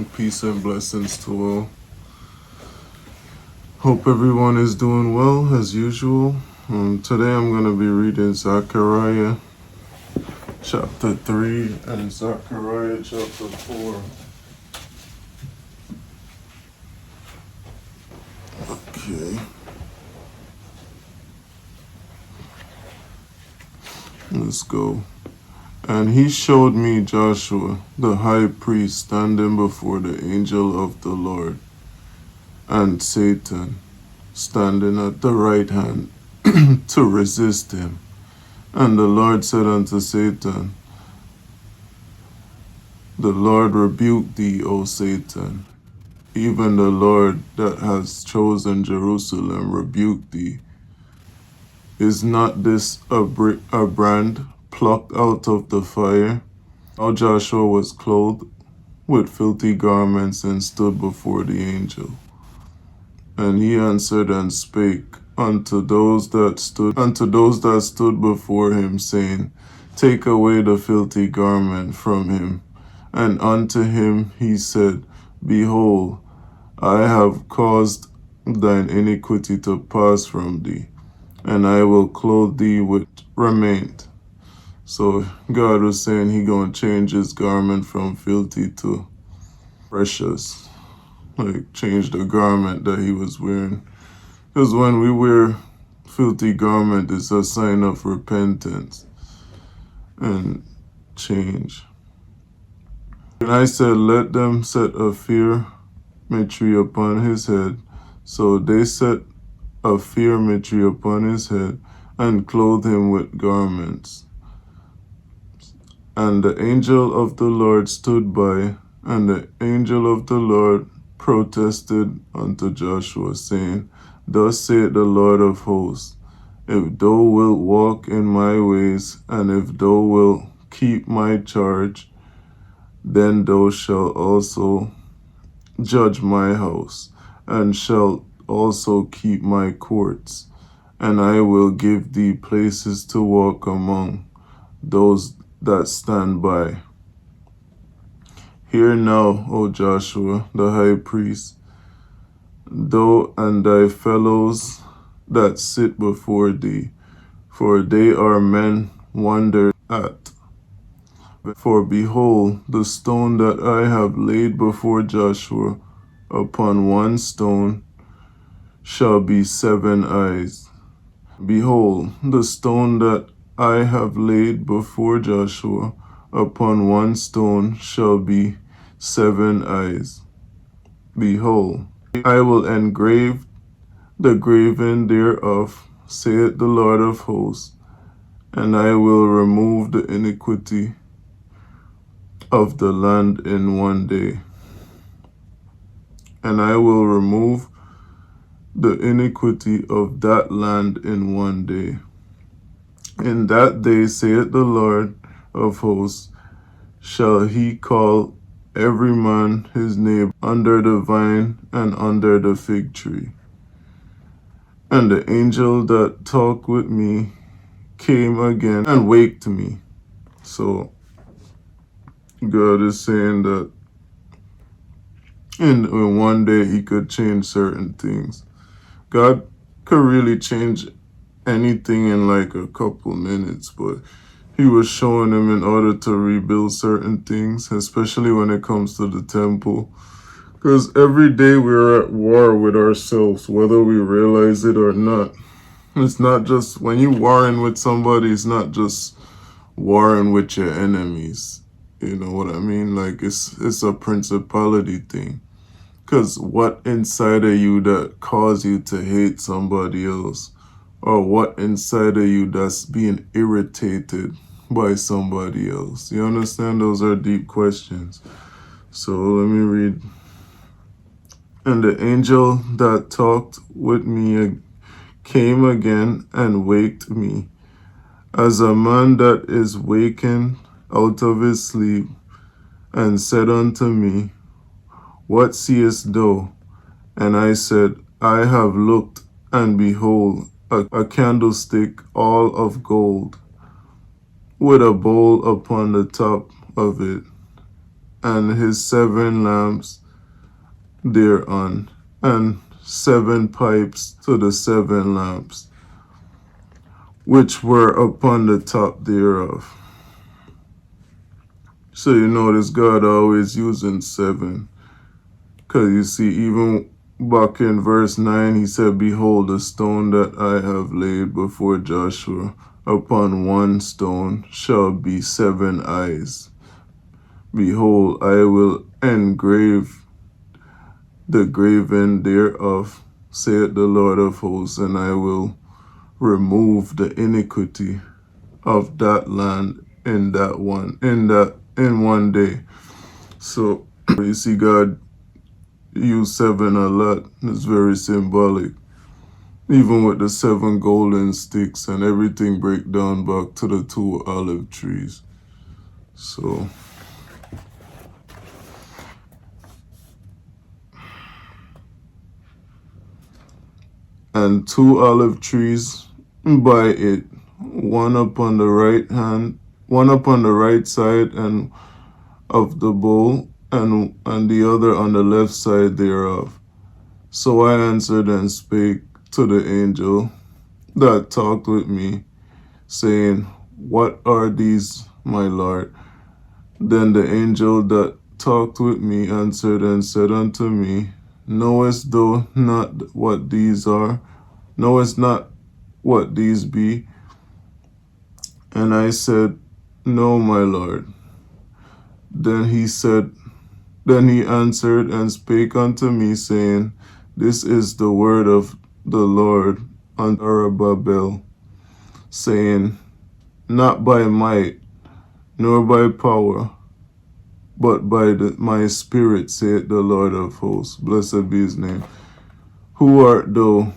Peace and blessings to all. Hope everyone is doing well as usual. Today I'm going to be reading Zechariah chapter 3 and Zechariah chapter 4. Okay. Let's go. And he showed me Joshua, the high priest, standing before the angel of the Lord, and Satan, standing at the right hand to resist him. And the Lord said unto Satan, The Lord rebuke thee, O Satan. Even the Lord that has chosen Jerusalem rebuke thee. Is not this a brand plucked out of the fire? Now Joshua was clothed with filthy garments and stood before the angel. And he answered and spake unto those that stood before him, saying, Take away the filthy garment from him. And unto him he said, Behold, I have caused thine iniquity to pass from thee, and I will clothe thee with raiment. So God was saying he gonna change his garment from filthy to precious. Like change the garment that he was wearing. Because when we wear filthy garment, it's a sign of repentance and change. And I said, Let them set a phyrmetry upon his head. So they set a phyrmetry upon his head and clothed him with garments. And the angel of the Lord stood by, and the angel of the Lord protested unto Joshua, saying, Thus saith the Lord of hosts, If thou wilt walk in my ways, and if thou wilt keep my charge, then thou shalt also judge my house, and shalt also keep my courts, and I will give thee places to walk among those that stand by. Hear now, O Joshua, the high priest, thou and thy fellows that sit before thee, for they are men wondered at. For behold, the stone that I have laid before Joshua, upon one stone shall be 7 eyes. Behold, the stone that I have laid before Joshua, upon one stone shall be 7 eyes. Behold, I will engrave the graven thereof, saith the Lord of hosts, and I will remove the iniquity of the land in one day. And I will remove the iniquity of that land in one day. In that day, saith the Lord of hosts, shall he call every man his neighbor under the vine and under the fig tree. And the angel that talked with me came again and waked me. So God is saying that in one day he could change certain things. God could really change anything in like a couple minutes, but he was showing him in order to rebuild certain things, especially when it comes to the temple. Because every day we're at war with ourselves, whether we realize it or not. It's not just, when you warring with somebody, it's not just warring with your enemies. You know what I mean? Like it's a principality thing. Because what inside of you that cause you to hate somebody else? Or what inside of you that's being irritated by somebody else? You understand? Those are deep questions. So let me read. And the angel that talked with me came again and waked me, as a man that is wakened out of his sleep, and said unto me, What seest thou? And I said, I have looked, and behold, a candlestick all of gold, with a bowl upon the top of it, and his 7 lamps thereon, and 7 pipes to the 7 lamps, which were upon the top thereof. So you notice God always using 7. Because you see, even back in verse 9, he said, "Behold, the stone that I have laid before Joshua, upon one stone shall be 7 eyes. Behold, I will engrave the graven thereof, saith the Lord of hosts, and I will remove the iniquity of that land in one day." So you see God use 7 a lot. It's very symbolic. Even with the 7 golden sticks and everything break down back to the 2 olive trees. So and 2 olive trees by it, one upon the right side and of the bowl, and the other on the left side thereof. So I answered and spake to the angel that talked with me, saying, "What are these, my Lord?" Then the angel that talked with me answered and said unto me, "Knowest thou not what these are? Knowest not what these be?" And I said, "No, my Lord." Then he answered and spake unto me, saying, "This is the word of the Lord unto Zerubbabel, saying, Not by might, nor by power, but by my spirit, saith the Lord of hosts." Blessed be his name. "Who art thou,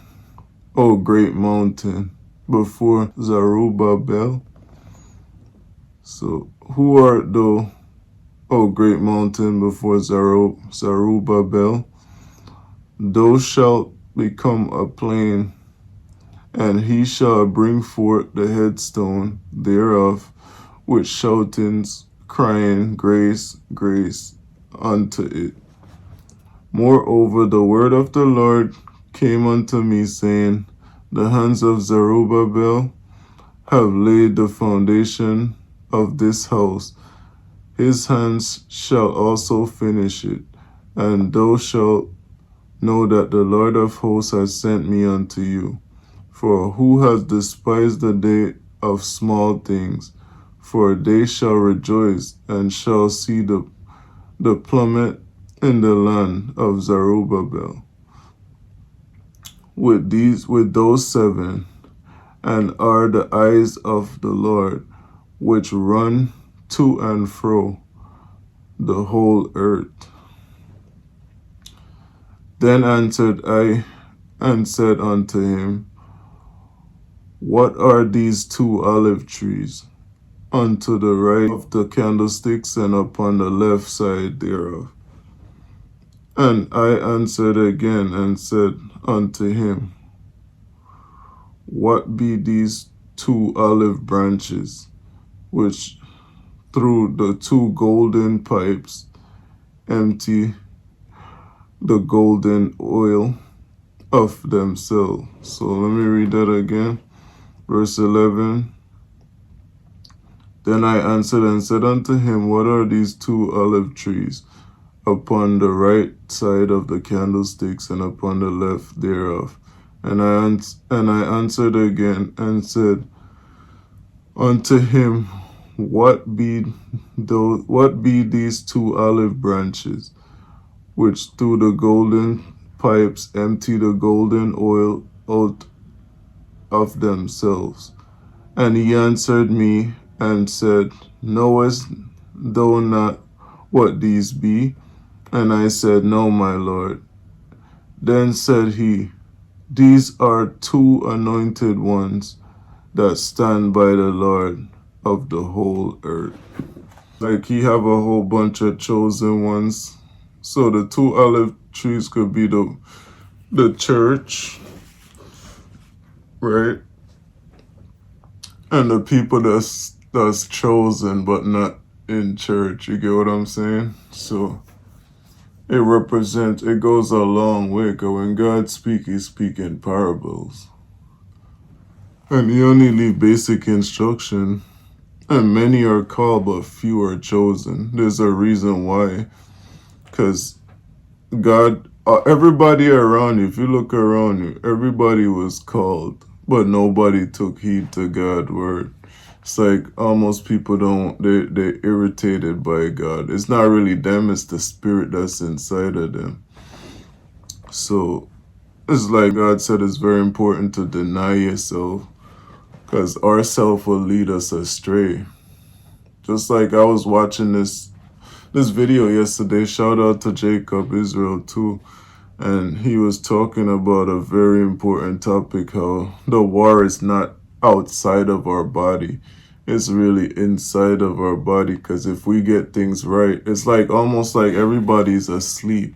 O great mountain, before Zerubbabel?" So, who art thou, O great mountain, before Zerubbabel? Thou shalt become a plain, and he shall bring forth the headstone thereof with shoutings, crying, "Grace, grace unto it." Moreover, the word of the Lord came unto me, saying, "The hands of Zerubbabel have laid the foundation of this house. His hands shall also finish it. And thou shalt know that the Lord of hosts has sent me unto you. For who has despised the day of small things? For they shall rejoice and shall see the plummet in the land of Zerubbabel. With those 7, and are the eyes of the Lord, which run to and fro the whole earth. Then answered I and said unto him, "What are these 2 olive trees unto the right of the candlesticks and upon the left side thereof?" And I answered again and said unto him, "What be these 2 olive branches, which through the 2 golden pipes empty the golden oil of themselves?" So let me read that again. Verse 11. Then I answered and said unto him, "What are these 2 olive trees upon the right side of the candlesticks and upon the left thereof?" And I answered again and said unto him, What be these 2 olive branches, which through the golden pipes empty the golden oil out of themselves?" And he answered me and said, "Knowest thou not what these be?" And I said, "No, my Lord." Then said he, "These are 2 anointed ones that stand by the Lord of the whole earth." Like he have a whole bunch of chosen ones. So the 2 olive trees could be the church, right? And the people that's chosen but not in church. You get what I'm saying? So it goes a long way. Because when God speaks, He speaks in parables. And He only leave basic instruction. And many are called, but few are chosen. There's a reason why. Because God, everybody around you, if you look around you, everybody was called, but nobody took heed to God's word. It's like almost people they're irritated by God. It's not really them, it's the spirit that's inside of them. So it's like God said, it's very important to deny yourself, because our self will lead us astray. Just like I was watching this video yesterday, shout out to Jacob Israel too. And he was talking about a very important topic, how the war is not outside of our body. It's really inside of our body, because if we get things right, it's like almost like everybody's asleep.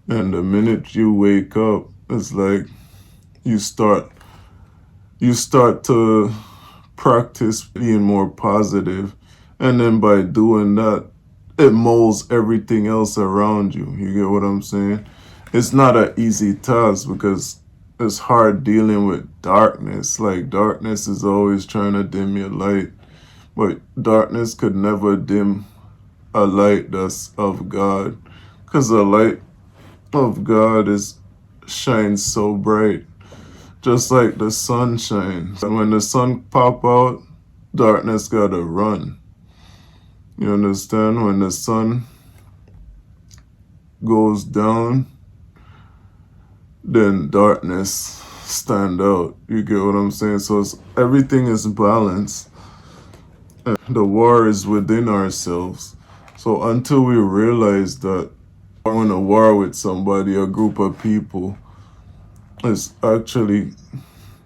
And the minute you wake up, it's like you start to practice being more positive. And then by doing that, it molds everything else around you. You get what I'm saying? It's not an easy task, because it's hard dealing with darkness. Like, darkness is always trying to dim your light. But darkness could never dim a light that's of God. Because the light of God shines so bright. Just like the sun shines. And when the sun pop out, darkness gotta run. You understand? When the sun goes down, then darkness stand out. You get what I'm saying? So everything is balanced. And the war is within ourselves. So until we realize that we're in a war with somebody, a group of people, it's actually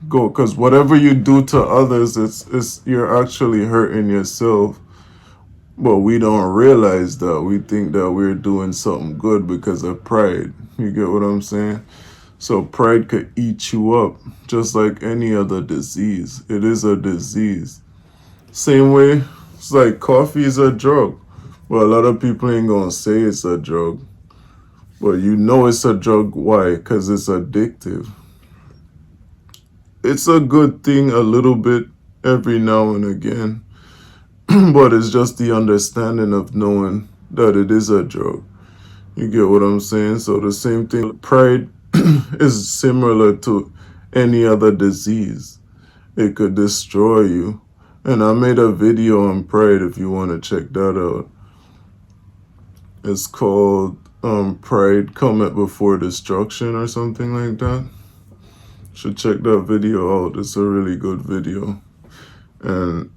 go, because whatever you do to others, it's you're actually hurting yourself. But we don't realize that. We think that we're doing something good because of pride. You get what I'm saying? So pride could eat you up, just like any other disease. It is a disease. Same way, it's like coffee is a drug. Well, a lot of people ain't gonna say it's a drug. But you know it's a drug. Why? Because it's addictive. It's a good thing a little bit every now and again. But it's just the understanding of knowing that it is a drug. You get what I'm saying? So the same thing, pride is similar to any other disease. It could destroy you. And I made a video on pride if you want to check that out. It's called Pride Cometh Before Destruction or something like that. Should check that video out. It's a really good video. And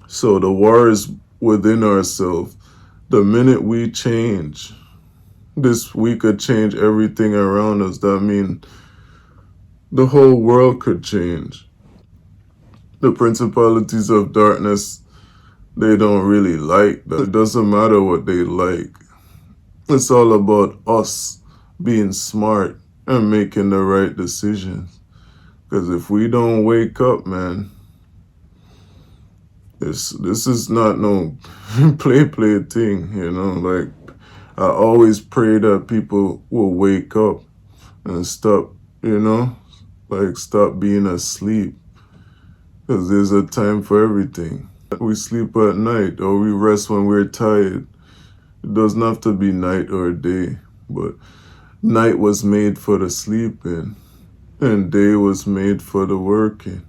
so the war is within ourselves. The minute we change, we could change everything around us. That means the whole world could change. The principalities of darkness, they don't really like that. It doesn't matter what they like. It's all about us being smart and making the right decisions. Because if we don't wake up, man, this is not no play thing, you know. Like, I always pray that people will wake up and stop, you know, like stop being asleep. Because there's a time for everything. We sleep at night or we rest when we're tired. It doesn't have to be night or day, but night was made for the sleeping and day was made for the working.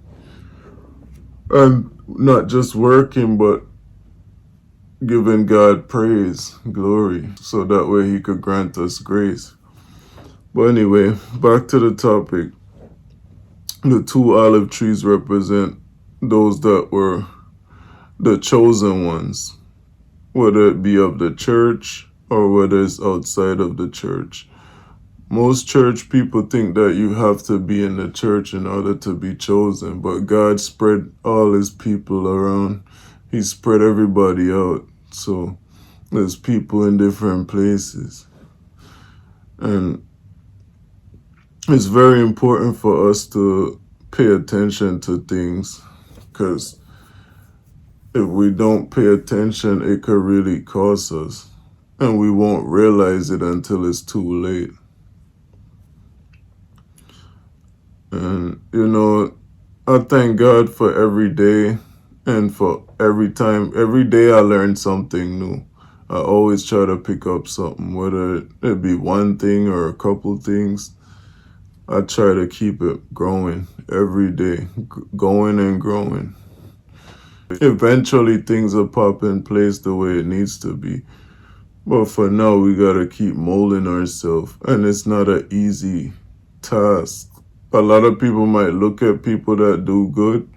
And not just working, but giving God praise, glory, so that way He could grant us grace. But anyway, back to the topic. The two olive trees represent those that were the chosen ones, whether it be of the church or whether it's outside of the church. Most church people think that you have to be in the church in order to be chosen, but God spread all His people around. He spread everybody out. So there's people in different places. And it's very important for us to pay attention to things, because if we don't pay attention, it could really cost us. And we won't realize it until it's too late. And, I thank God for every day and for every time. Every day I learn something new. I always try to pick up something, whether it be one thing or a couple things. I try to keep it growing every day, going and growing. Eventually things will pop in place the way it needs to be. But for now, we gotta keep molding ourselves. And it's not an easy task. A lot of people might look at people that do good,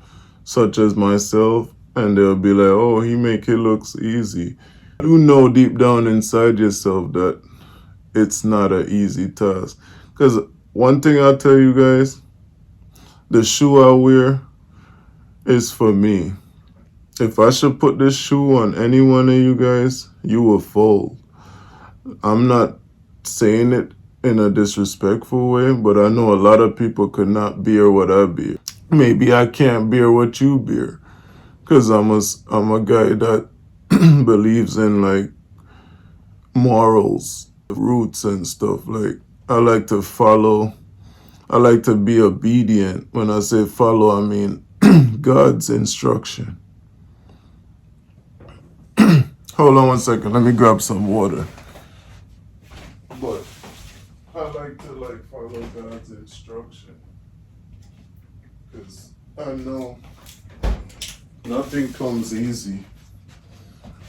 such as myself, and they'll be like, oh, he make it look easy. You know deep down inside yourself that it's not an easy task. Because one thing I'll tell you guys, the shoe I wear is for me. If I should put this shoe on any one of you guys, you will fold. I'm not saying it in a disrespectful way, but I know a lot of people could not bear what I bear. Maybe I can't bear what you bear, because I'm a guy that believes in like morals, roots and stuff. Like I like to follow. I like to be obedient. When I say follow, I mean God's instruction. Hold on one second. Let me grab some water. But I like to follow God's instruction, because I know nothing comes easy.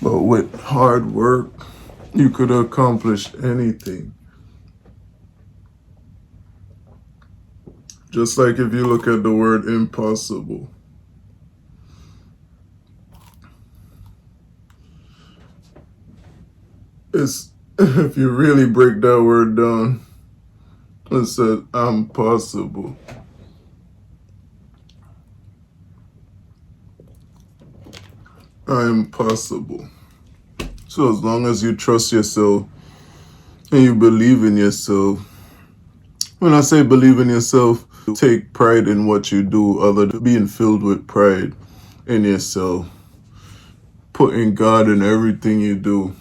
But with hard work, you could accomplish anything. Just like if you look at the word impossible. If you really break that word down, it says, I'm possible. I am possible. So as long as you trust yourself and you believe in yourself, when I say believe in yourself, take pride in what you do, other than being filled with pride in yourself, putting God in everything you do,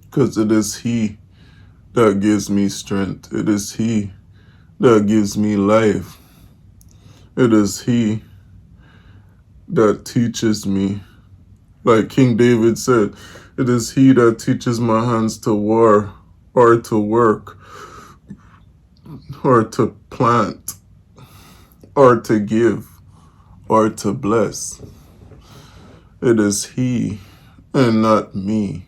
because it is He that gives me strength. It is He that gives me life. It is He that teaches me. Like King David said, it is He that teaches my hands to war, or to work, or to plant, or to give, or to bless. It is He and not me.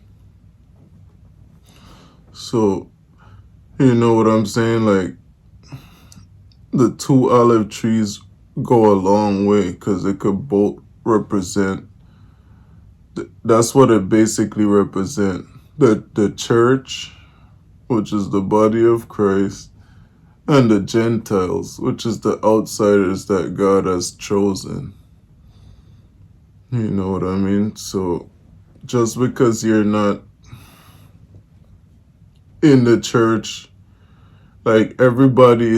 So, you know what I'm saying? Like, the two olive trees go a long way, because it could both represent, that's what it basically represents. The church, which is the body of Christ, and the Gentiles, which is the outsiders that God has chosen. You know what I mean? So just because you're not in the church, like everybody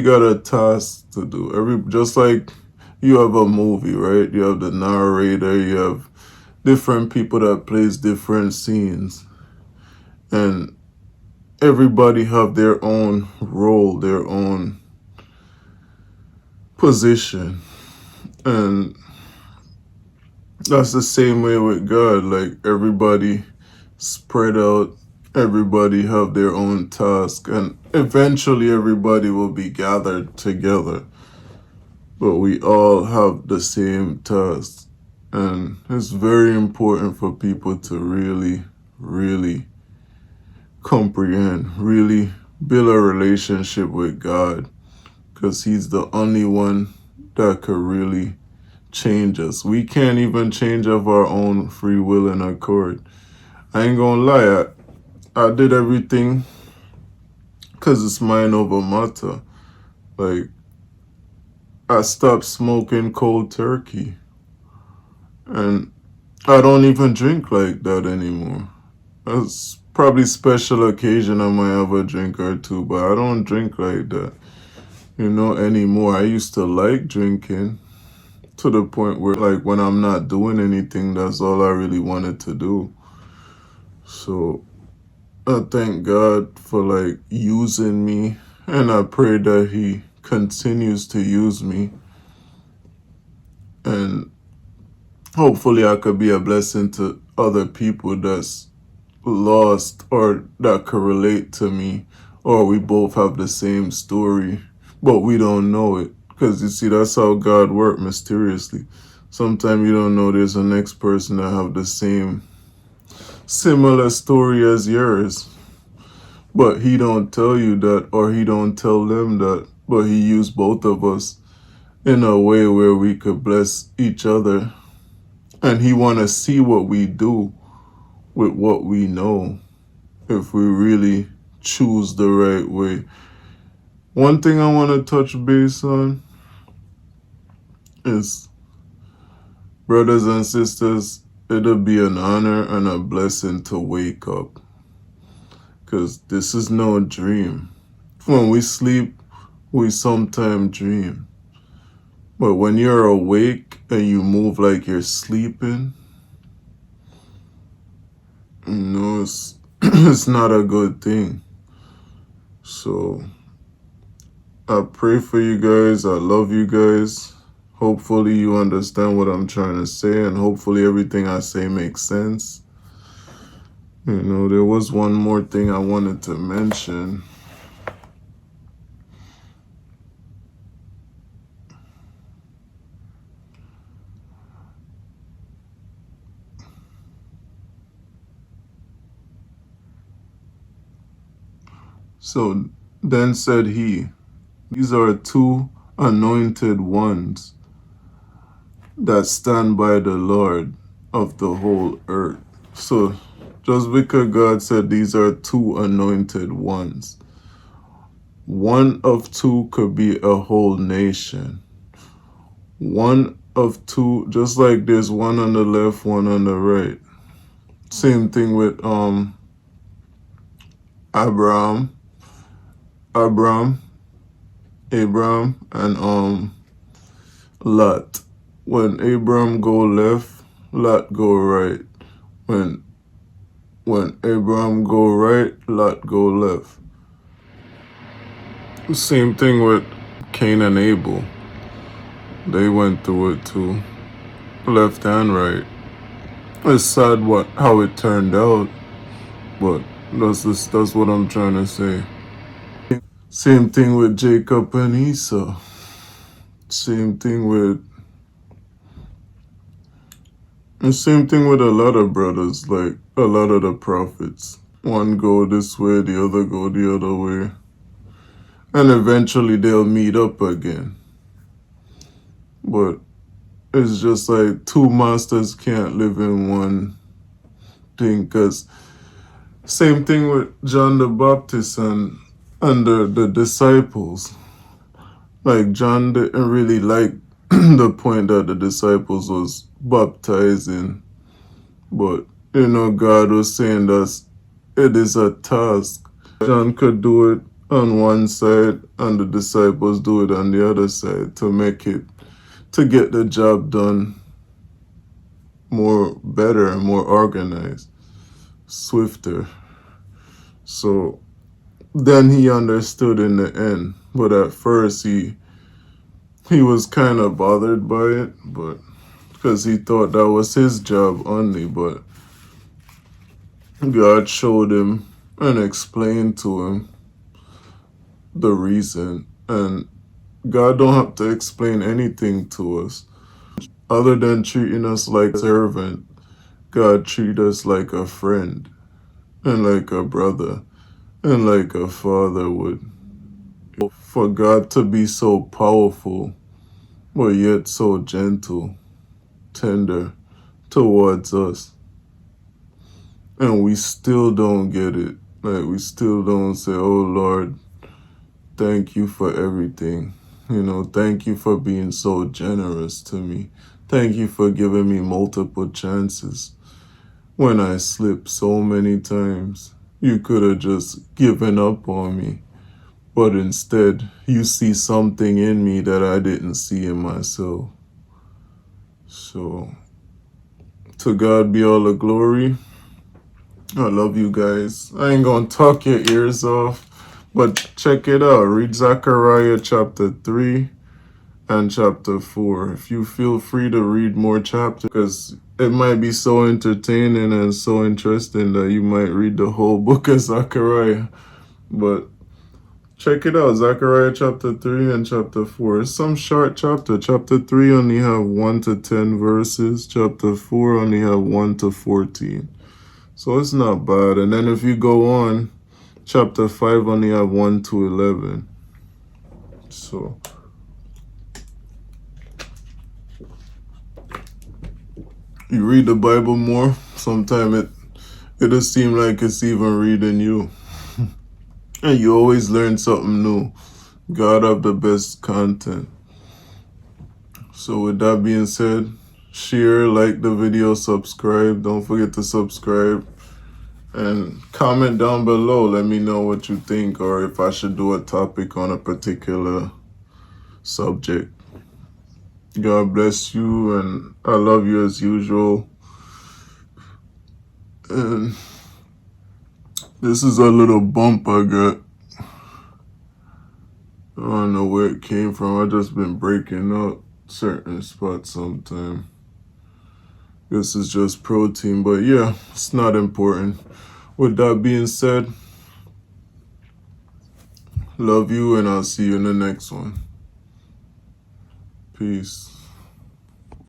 got a task to do. Just like you have a movie, right? You have the narrator, you have different people that plays different scenes, and everybody have their own role, their own position. And that's the same way with God. Like everybody spread out, everybody have their own task, and eventually everybody will be gathered together. But we all have the same task. And it's very important for people to really, really comprehend, really build a relationship with God, because He's the only one that could really change us. We can't even change of our own free will and accord. I ain't gonna lie, I did everything because it's mind over matter. Like, I stopped smoking cold turkey, and I don't even drink like that anymore. That's probably special occasion I might have a drink or two, but I don't drink like that, anymore. I used to like drinking to the point where, like, when I'm not doing anything, that's all I really wanted to do. So I thank God for, like, using me, and I pray that He continues to use me, and hopefully I could be a blessing to other people that's lost or that could relate to me, or we both have the same story, but we don't know it. Because you see, that's how God works mysteriously. Sometimes you don't know there's a next person that have the same similar story as yours, but He don't tell you that, or He don't tell them that, but He used both of us in a way where we could bless each other, and He want to see what we do with what we know, if we really choose the right way. One thing I want to touch base on is, brothers and sisters, it'll be an honor and a blessing to wake up, because this is no dream. When we sleep, we sometimes dream. But when you're awake and you move like you're sleeping, it's, it's not a good thing. So I pray for you guys. I love you guys. Hopefully you understand what I'm trying to say, and hopefully everything I say makes sense. There was one more thing I wanted to mention. So then said he, these are two anointed ones that stand by the Lord of the whole earth. So just because God said these are two anointed ones, one of two could be a whole nation. One of two, just like there's one on the left, one on the right. Same thing with Abraham, and Lot. When Abraham go left, Lot go right. When Abraham go right, Lot go left. Same thing with Cain and Abel. They went through it too, left and right. It's sad how it turned out, but that's what I'm trying to say. Same thing with Jacob and Esau. Same thing with a lot of brothers, like a lot of the prophets. One go this way, the other go the other way. And eventually they'll meet up again. But it's just like two masters can't live in one thing, because same thing with John the Baptist and the disciples. Like, John didn't really like the point that the disciples was baptizing, but God was saying that it is a task. John could do it on one side and the disciples do it on the other side to get the job done better and more organized, swifter. So then he understood in the end, but at first he was kind of bothered by it, but because he thought that was his job only. But God showed him and explained to him the reason, and God don't have to explain anything to us other than treating us like a servant. God treat us like a friend and like a brother and like a father would. For God to be so powerful, but yet so gentle, tender towards us, and we still don't get it. Like, we still don't say, oh Lord, thank you for everything. Thank you for being so generous to me. Thank you for giving me multiple chances. When I slipped so many times, you could have just given up on me. But instead, you see something in me that I didn't see in myself. So, to God be all the glory. I love you guys. I ain't gonna talk your ears off, but check it out. Read Zechariah chapter 3 and chapter 4. If you feel free to read more chapters, because it might be so entertaining and so interesting that you might read the whole book of Zechariah. But check it out, Zechariah chapter 3 and chapter 4. It's some short chapter. Chapter 3 only have 1 to 10 verses. Chapter 4 only have 1 to 14. So it's not bad. And then if you go on, chapter 5 only have 1 to 11. So you read the Bible more, sometimes it'll seem like it's even reading you. And you always learn something new. God have the best content. So with that being said, share, like the video, subscribe. Don't forget to subscribe. And comment down below. Let me know what you think, or if I should do a topic on a particular subject. God bless you, and I love you as usual. And this is a little bump I got. I don't know where it came from. I just been breaking up certain spots sometime. This is just protein, but yeah, it's not important. With that being said, love you, and I'll see you in the next one. Peace.